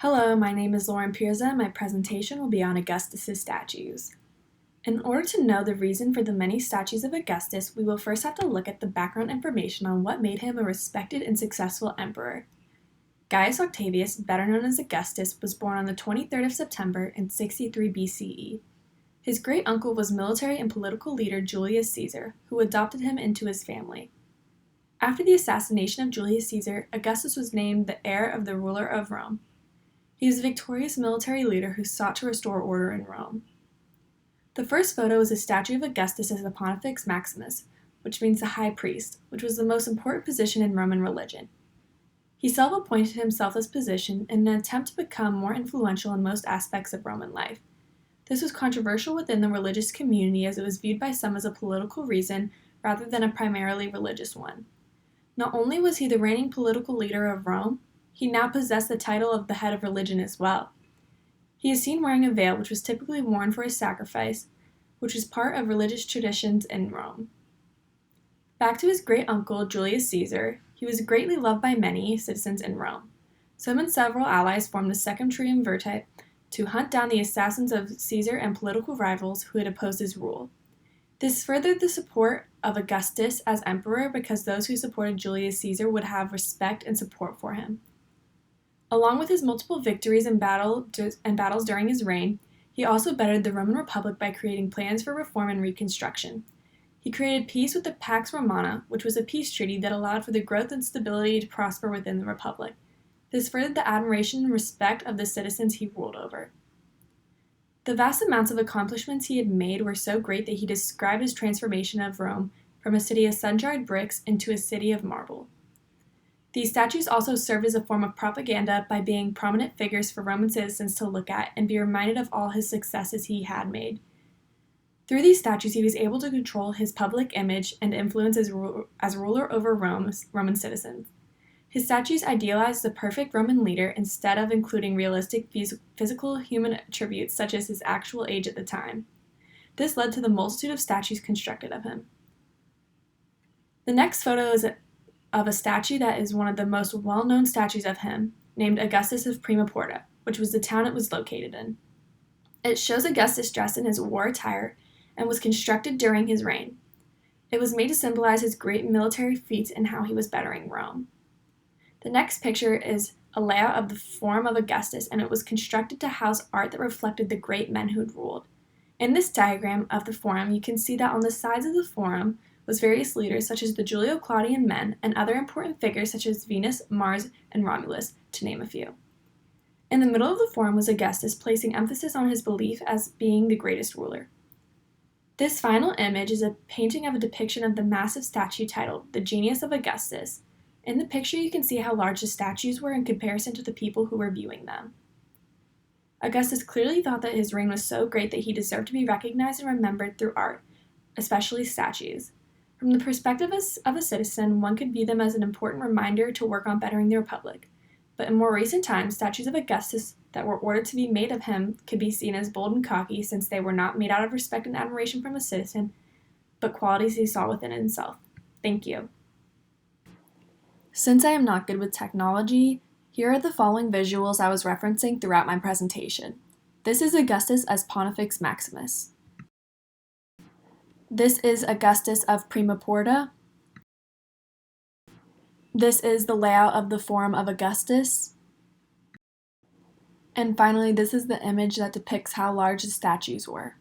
Hello, my name is Lauren Piersza, and my presentation will be on Augustus's statues. In order to know the reason for the many statues of Augustus, we will first have to look at the background information on what made him a respected and successful emperor. Gaius Octavius, better known as Augustus, was born on the 23rd of September in 63 BCE. His great-uncle was military and political leader Julius Caesar, who adopted him into his family. After the assassination of Julius Caesar, Augustus was named the heir of the ruler of Rome. He was a victorious military leader who sought to restore order in Rome. The first photo is a statue of Augustus as the Pontifex Maximus, which means the high priest, which was the most important position in Roman religion. He self-appointed himself this position in an attempt to become more influential in most aspects of Roman life. This was controversial within the religious community as it was viewed by some as a political reason rather than a primarily religious one. Not only was he the reigning political leader of Rome, he now possessed the title of the head of religion as well. He is seen wearing a veil, which was typically worn for a sacrifice, which was part of religious traditions in Rome. Back to his great-uncle, Julius Caesar, he was greatly loved by many citizens in Rome. Some and several allies formed the Second Triumvirate to hunt down the assassins of Caesar and political rivals who had opposed his rule. This furthered the support of Augustus as emperor because those who supported Julius Caesar would have respect and support for him. Along with his multiple victories and battles during his reign, he also bettered the Roman Republic by creating plans for reform and reconstruction. He created peace with the Pax Romana, which was a peace treaty that allowed for the growth and stability to prosper within the Republic. This furthered the admiration and respect of the citizens he ruled over. The vast amounts of accomplishments he had made were so great that he described his transformation of Rome from a city of sun-dried bricks into a city of marble. These statues also served as a form of propaganda by being prominent figures for Roman citizens to look at and be reminded of all his successes he had made. Through these statues, he was able to control his public image and influence as ruler over Roman citizens. His statues idealized the perfect Roman leader instead of including realistic physical human attributes such as his actual age at the time. This led to the multitude of statues constructed of him. The next photo is of a statue that is one of the most well-known statues of him, named Augustus of Prima Porta, which was the town it was located in. It shows Augustus dressed in his war attire and was constructed during his reign. It was made to symbolize his great military feats and how he was bettering Rome. The next picture is a layout of the Forum of Augustus, and it was constructed to house art that reflected the great men who had ruled. In this diagram of the Forum, you can see that on the sides of the Forum was various leaders such as the Julio-Claudian men and other important figures such as Venus, Mars, and Romulus, to name a few. In the middle of the Forum was Augustus, placing emphasis on his belief as being the greatest ruler. This final image is a painting of a depiction of the massive statue titled The Genius of Augustus. In the picture, you can see how large the statues were in comparison to the people who were viewing them. Augustus clearly thought that his reign was so great that he deserved to be recognized and remembered through art, especially statues. From the perspective of a citizen, one could view them as an important reminder to work on bettering the Republic. But in more recent times, statues of Augustus that were ordered to be made of him could be seen as bold and cocky since they were not made out of respect and admiration from a citizen, but qualities he saw within himself. Thank you. Since I am not good with technology, here are the following visuals I was referencing throughout my presentation. This is Augustus as Pontifex Maximus. This is Augustus of Prima Porta. This is the layout of the Forum of Augustus. And finally, this is the image that depicts how large the statues were.